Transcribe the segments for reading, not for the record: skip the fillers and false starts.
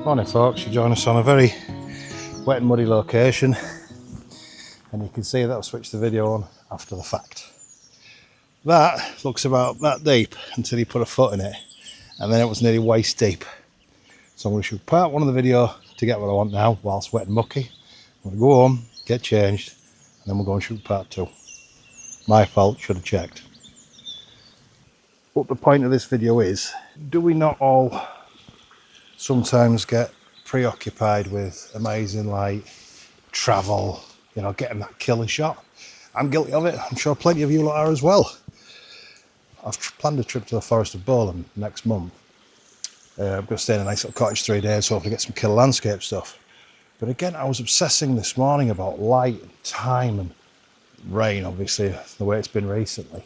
Morning folks, you join us on a very wet and muddy location, and you can see that I've switched the video on after the fact. That looks about that deep until you put a foot in it, and then it was nearly waist deep. So I'm going to shoot part one of the video to get what I want now whilst wet and mucky. I'm going to go home, get changed, and then we'll go and shoot part two. My fault, should have checked. But the point of this video is, do we not all sometimes get preoccupied with amazing light, travel, getting that killer shot? I'm guilty of it. I'm sure plenty of you lot are as well. I've planned a trip to the Forest of Bowland next month. I'm going to stay in a nice little cottage 3 days, hopefully get some killer landscape stuff. But again, I was obsessing this morning about light and time and rain, obviously, the way it's been recently.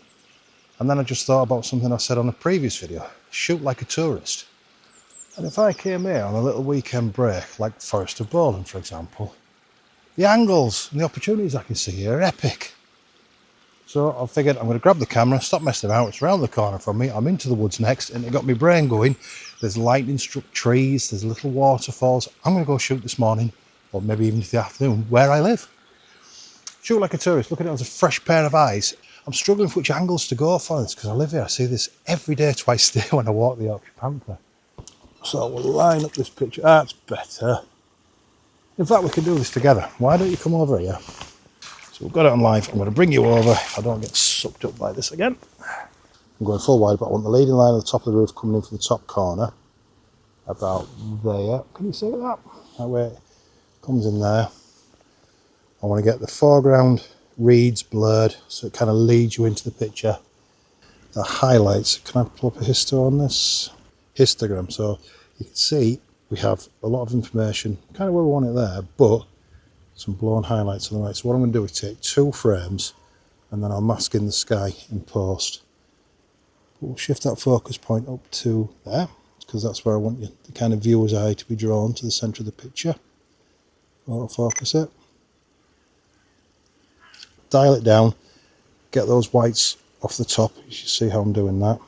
And then I just thought about something I said on a previous video: shoot like a tourist. And if I came here on a little weekend break, like Forest of Bowland, for example, the angles and the opportunities I can see here are epic. So I figured I'm going to grab the camera, stop messing about. It's around the corner from me. I'm into the woods next, and it got my brain going. There's lightning-struck trees, there's little waterfalls. I'm going to go shoot this morning, or maybe even into the afternoon, where I live. Shoot like a tourist, look at it as a fresh pair of eyes. I'm struggling for which angles to go for this, because I live here. I see this every day, twice a day when I walk the Yorkshire Panther. So we'll line up this picture. That's better. In fact, we can do this together. Why don't you come over here? So we've got it on live. I'm going to bring you over if I don't get sucked up by this again. I'm going full wide, but I want the leading line at the top of the roof coming in from the top corner. About there. Can you see that? That way it comes in there. I want to get the foreground reeds blurred so it kind of leads you into the picture. The highlights. Can I pull up a histo on this? Histogram. So you can see we have a lot of information, kind of where we want it there, but some blown highlights on the right. So what I'm going to do is take 2 frames and then I'll mask in the sky in post. We'll shift that focus point up to there, because that's where I want you, the kind of viewer's eye, to be drawn to the centre of the picture. Autofocus it. Dial it down, get those whites off the top. You should see how I'm doing that.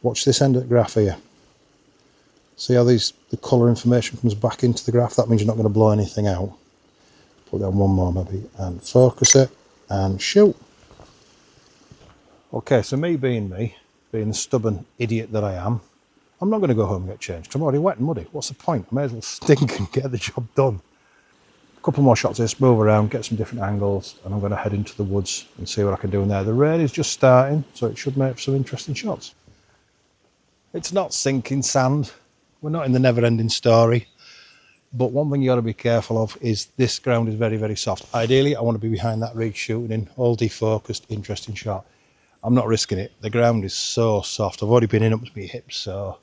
Watch this end of the graph here. See how the colour information comes back into the graph? That means you're not going to blow anything out. Put down one more maybe, and focus it, and shoot. Okay, so me, being the stubborn idiot that I am, I'm not going to go home and get changed. I'm already wet and muddy. What's the point? I may as well stink and get the job done. A couple more shots of this, move around, get some different angles, and I'm going to head into the woods and see what I can do in there. The rain is just starting, so it should make some interesting shots. It's not sinking sand. We're not in the never-ending story. But one thing you got to be careful of is this ground is very, very soft. Ideally, I want to be behind that rig shooting in, all defocused, interesting shot. I'm not risking it. The ground is so soft. I've already been in up to my hips, so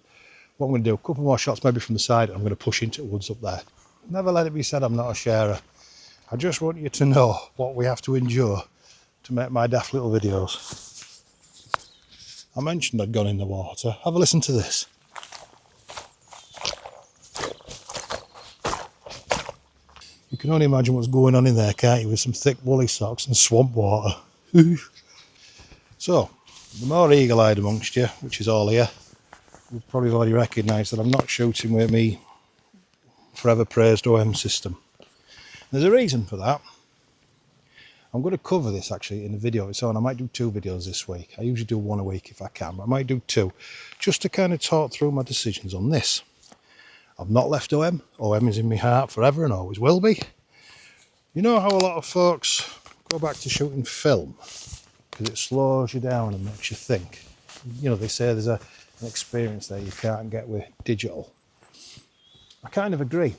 what I'm going to do, a couple more shots maybe from the side, and I'm going to push into the woods up there. Never let it be said I'm not a sharer. I just want you to know what we have to endure to make my daft little videos. I mentioned I'd gone in the water. Have a listen to this. You can only imagine what's going on in there, can't you, with some thick woolly socks and swamp water. So, the more eagle-eyed amongst you, which is all here, you've probably already recognised that I'm not shooting with me forever praised OM system. There's a reason for that. I'm going to cover this actually in a video of its own. I might do 2 videos this week. I usually do 1 a week if I can, but I might do 2, just to kind of talk through my decisions on this. I've not left OM. OM is in my heart forever and always will be. You know how a lot of folks go back to shooting film because it slows you down and makes you think. They say there's an experience there you can't get with digital. I kind of agree.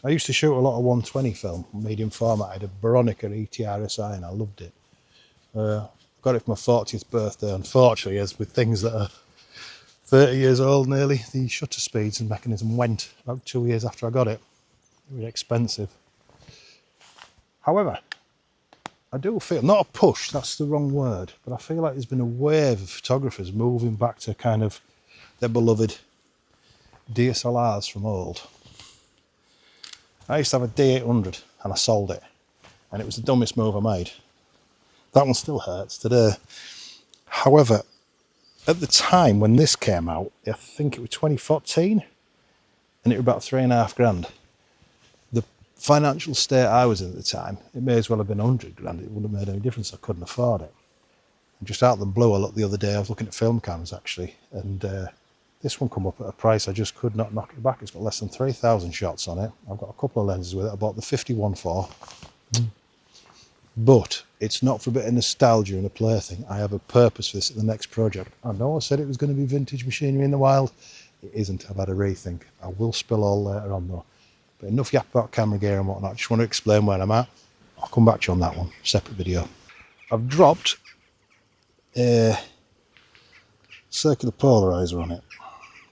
I used to shoot a lot of 120 film, medium format. I had a Veronica ETRSI and I loved it. Got it for my 40th birthday. Unfortunately, as with things that are 30 years old nearly, the shutter speeds and mechanism went about 2 years after I got it. It was expensive. However, I do feel, not a push, that's the wrong word, but I feel like there's been a wave of photographers moving back to kind of their beloved DSLRs from old. I used to have a D800 and I sold it, and it was the dumbest move I made. That one still hurts today. However, at the time when this came out, I think it was 2014, and it was about 3.5 grand. The financial state I was in at the time, it may as well have been 100 grand. It wouldn't have made any difference. I couldn't afford it. And just out of the blue, I looked the other day, I was looking at film cams actually, and this one come up at a price I just could not knock it back. It's got less than 3,000 shots on it. I've got a couple of lenses with it. I bought the 51 for. But it's not for a bit of nostalgia and a plaything. I have a purpose for this at the next project. I know I said it was going to be vintage machinery in the wild. It isn't. I've had a rethink. I will spill all later on though. But enough yap about camera gear and whatnot. I just want to explain where I'm at. I'll come back to you on that one. Separate video. I've dropped a circular polarizer on it.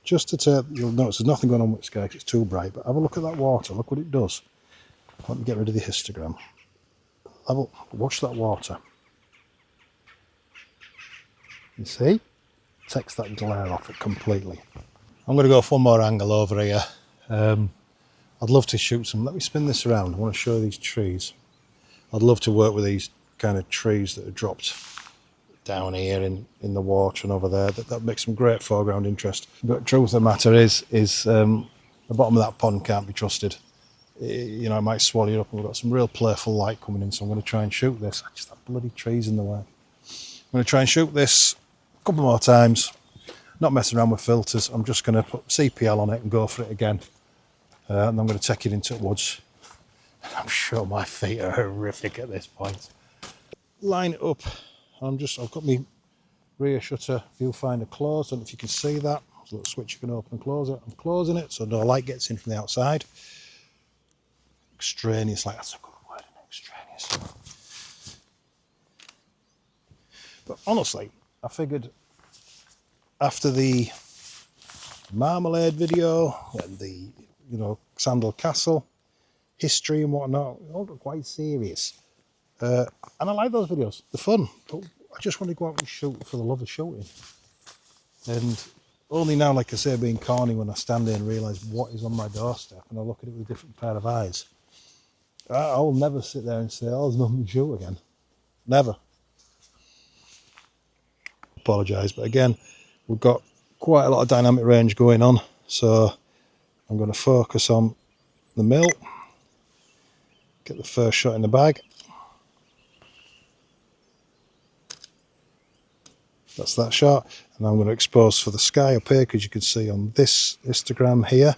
Just to take, you'll notice there's nothing going on with the sky because it's too bright. But have a look at that water. Look what it does. Let me get rid of the histogram. Watch that water. You see? Takes that glare off it completely. I'm going to go for one more angle over here. I'd love to shoot some. Let me spin this around. I want to show you these trees. I'd love to work with these kind of trees that are dropped down here in the water and over there. That makes some great foreground interest. But the truth of the matter is the bottom of that pond can't be trusted. You know, it might swallow you up, and we've got some real playful light coming in, so I'm going to try and shoot this. Just that bloody tree's in the way. I'm going to try and shoot this a couple more times, not messing around with filters. I'm just going to put CPL on it and go for it again. And I'm going to take it into the woods. I'm sure my feet are horrific at this point. Line it up. I've got my rear shutter viewfinder closed. I don't know if you can see that. There's a little switch you can open and close it. I'm closing it so no light gets in from the outside. Extraneous, like that's a good word, extraneous. But honestly, I figured after the Marmalade video and the, Sandal Castle history and whatnot, it all got quite serious. And I like those videos, they're fun, but I just want to go out and shoot for the love of shooting. And only now, like I say, being corny when I stand there and realise what is on my doorstep and I look at it with a different pair of eyes. I'll never sit there and say, oh, there's nothing to shoot again. Never. Apologise, but again, we've got quite a lot of dynamic range going on, so I'm going to focus on the mill, get the first shot in the bag. That's that shot, and I'm going to expose for the sky up here, because you can see on this histogram here,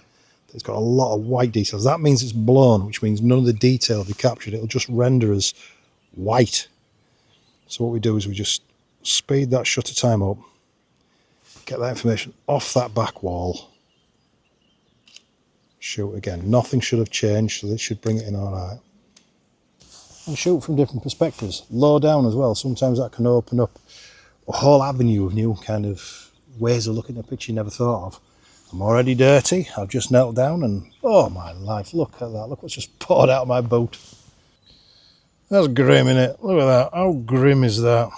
it's got a lot of white details. That means it's blown, which means none of the detail will be captured. It'll just render as white. So what we do is we just speed that shutter time up, get that information off that back wall, shoot again. Nothing should have changed, so this should bring it in all right. And shoot from different perspectives, low down as well. Sometimes that can open up a whole avenue of new kind of ways of looking at a picture you never thought of. I'm already dirty. I've just knelt down and, oh my life, look at that. Look what's just poured out of my boot. That's grim, innit? Look at that. How grim is that?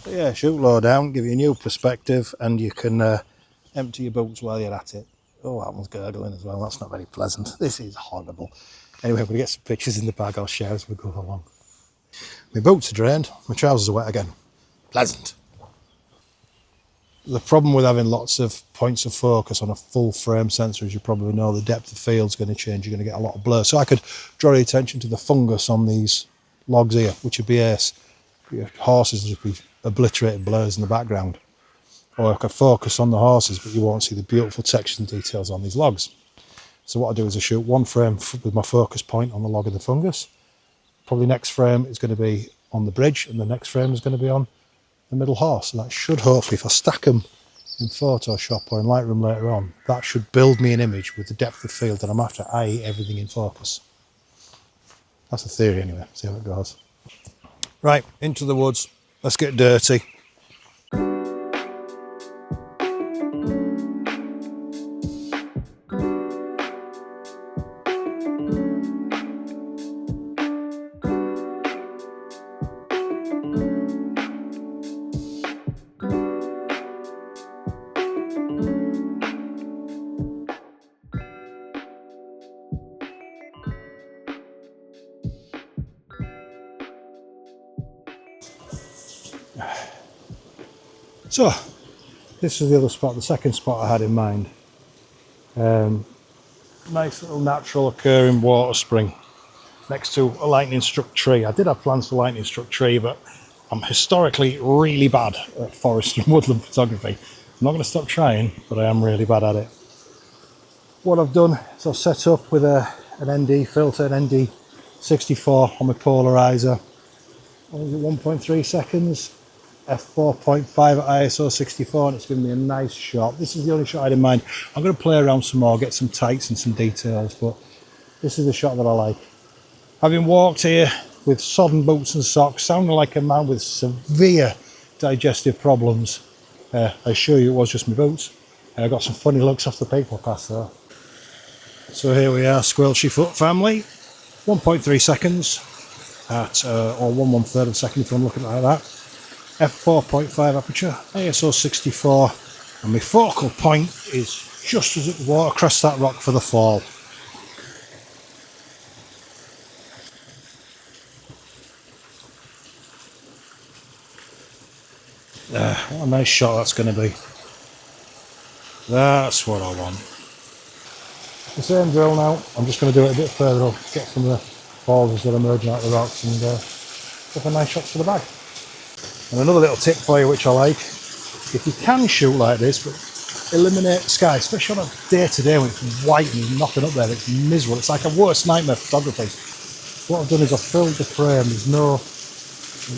But yeah, shoot low down, give you a new perspective, and you can empty your boots while you're at it. Oh, that one's gurgling as well. That's not very pleasant. This is horrible. Anyway, I'm going to get some pictures in the bag. I'll share as we go along. My boots are drained. My trousers are wet again. Pleasant. The problem with having lots of points of focus on a full frame sensor, as you probably know, the depth of field is going to change. You're going to get a lot of blur. So I could draw your attention to the fungus on these logs here, which would be ace. Your horses would be obliterated blurs in the background. Or I could focus on the horses, but you won't see the beautiful textures and details on these logs. So what I do is I shoot one frame with my focus point on the log of the fungus. Probably next frame is going to be on the bridge, and the next frame is going to be on the middle horse. And that should hopefully, if I stack them in Photoshop or in Lightroom later on, that should build me an image with the depth of field that I'm after, i.e. everything in focus. That's the theory anyway, see how it goes. Right, into the woods, let's get dirty. So, this is the other spot, the second spot I had in mind. Nice little natural occurring water spring next to a lightning struck tree. I did have plans for lightning struck tree, but I'm historically really bad at forest and woodland photography. I'm not going to stop trying, but I am really bad at it. What I've done is I've set up with an ND filter, an ND64 on my polarizer. Only 1.3 seconds, f4.5 at ISO 64, and it's given me a nice shot. This is the only shot I had in mind. I'm going to play around some more, get some tights and some details, but this is the shot that I like. Having walked here with sodden boots and socks, sounding like a man with severe digestive problems, I assure you it was just my boots. I got some funny looks off the people past there. So here we are, Squelchy Foot family, 1.3 seconds at, or 1/1/3 of a second if I'm looking at it like that. F4.5 aperture, ISO 64, and my focal point is just as it walks across that rock for the fall. What a nice shot that's going to be. That's what I want. The same drill now. I'm just going to do it a bit further up, get some of the boulders that are emerging out of the rocks, and get a nice shot to the bag. And another little tip for you which I like, if you can shoot like this, but eliminate sky, especially on a day to day when it's white and there's nothing up there, it's miserable. It's like a worst nightmare photography. What I've done is I've filled the frame, there's no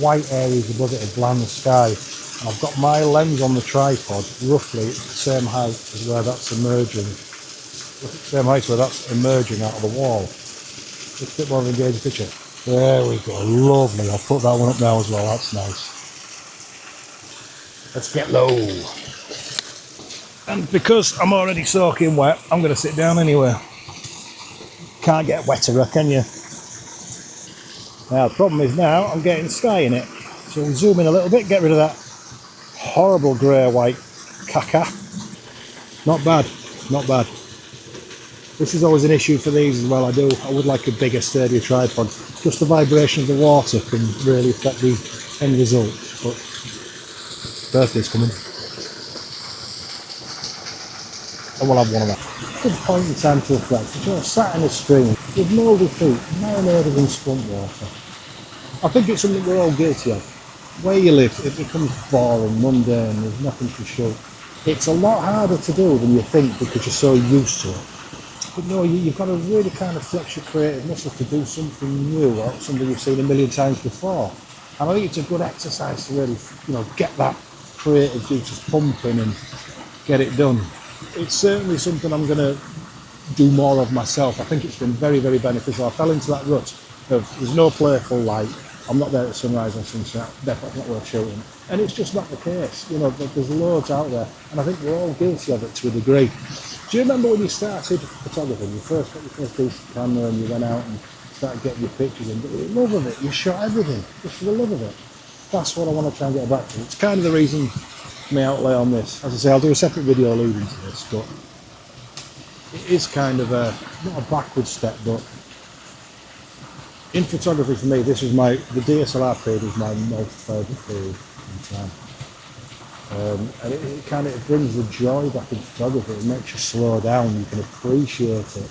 white areas above it, a bland sky. And I've got my lens on the tripod roughly the same height as where that's emerging. Same height where that's emerging out of the wall. Just a bit more of an engaging picture. There we go, lovely. I'll put that one up now as well, that's nice. Let's get low. And because I'm already soaking wet, I'm going to sit down anyway. Can't get wetter, can you? Now the problem is now I'm getting sky in it. So we'll zoom in a little bit, get rid of that horrible grey-white caca. Not bad, not bad. This is always an issue for these as well. I would like a bigger, sturdier tripod. Just the vibration of the water can really affect the end result. But birthday's coming. And we'll have one of that. Good point in time to reflect. You're sat in a stream with mouldy feet, marinated in swamp water. I think it's something we're all guilty of. Where you live, it becomes boring, mundane, there's nothing to shoot. It's a lot harder to do than you think because you're so used to it. But no, you've got to really kind of flex your creative muscle to do something new or something you've seen a million times before. And I think it's a good exercise to really, get that creative juices pumping and get it done. It's certainly something I'm going to do more of myself. I think it's been very, very beneficial. I fell into that rut of there's no playful light. I'm not there at sunrise or sunset, definitely not worth shooting. And it's just not the case. There's loads out there, and I think we're all guilty of it to a degree. Do you remember when you started photography, you first got your first decent camera and you went out and started getting your pictures in, but for the love of it, you shot everything, just for the love of it. That's what I want to try and get back to. It's kind of the reason my outlay on this. As I say, I'll do a separate video alluding to this, but it is kind of not a backward step, but in photography for me, the DSLR period is my most favourite period in time. And it kind of brings the joy back in photography. It makes you slow down, you can appreciate it.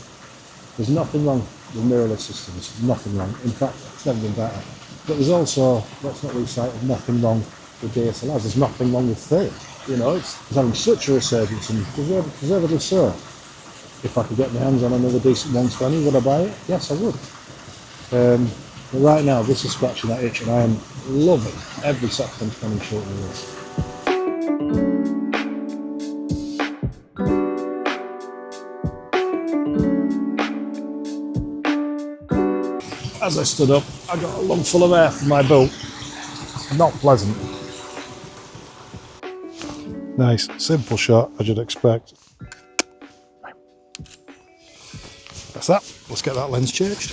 There's nothing wrong with mirrorless systems, nothing wrong. In fact, it's never been better. But there's also, let's not lose sight of nothing wrong with DSLRs. There's nothing wrong with film. It's having such a resurgence, and deservedly so. If I could get my hands on another decent 120, would I buy it? Yes, I would. But right now, this is scratching that itch, and I am loving every second I'm spending shooting this. As I stood up, I got a lung full of air from my boot. Not pleasant. Nice, simple shot, as you'd expect. That's that. Let's get that lens changed.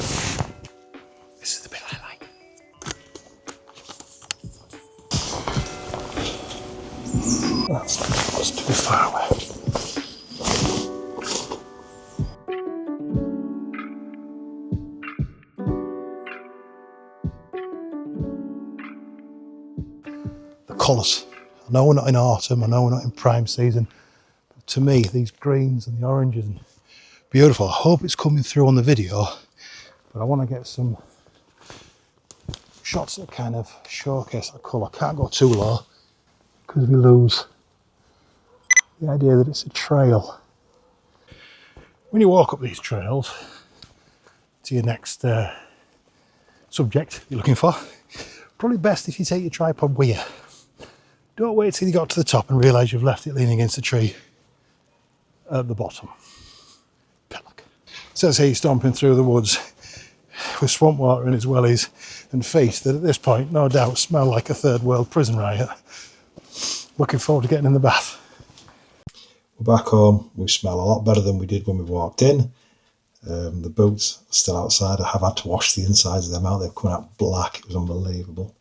This is the bit I like. That's too far away. The colours. I know we're not in autumn, I know we're not in prime season, but to me, these greens and the oranges and Beautiful. I hope it's coming through on the video, but I want to get some shots that kind of showcase that colour. Can't go too low because we lose the idea that it's a trail. When you walk up these trails to your next subject you're looking for, probably best if you take your tripod with you. Don't wait till you got to the top and realise you've left it leaning against a tree at the bottom. Pillock. Says here stomping through the woods with swamp water in his wellies and feet that at this point no doubt smell like a third world prison riot. Looking forward to getting in the bath. We're back home. We smell a lot better than we did when we walked in. The boots are still outside. I have had to wash the insides of them out. They've come out black. It was unbelievable.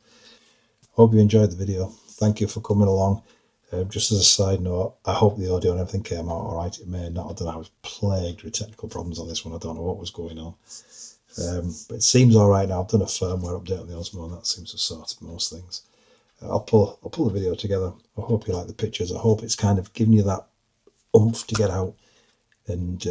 Hope you enjoyed the video. Thank you for coming along. Just as a side note, I hope the audio and everything came out all right. It may not. I don't know. I was plagued with technical problems on this one. I don't know what was going on. But it seems all right now. I've done a firmware update on the Osmo and that seems to sort of most things. I'll pull the video together. I hope you like the pictures. I hope it's kind of giving you that oomph to get out and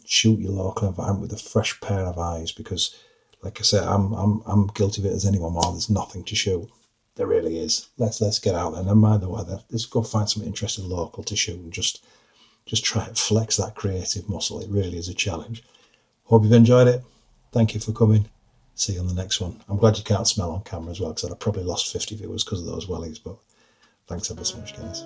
shoot your local environment with a fresh pair of eyes, because like I said, I'm guilty of it as anyone. While there's nothing to shoot, there really is. Let's get out there. Never mind the weather. Let's go find some interesting local to shoot and just try and flex that creative muscle. It really is a challenge. Hope you've enjoyed it. Thank you for coming. See you on the next one. I'm glad you can't smell on camera as well, because I'd have probably lost 50 viewers because of those wellies, but thanks ever so much, guys.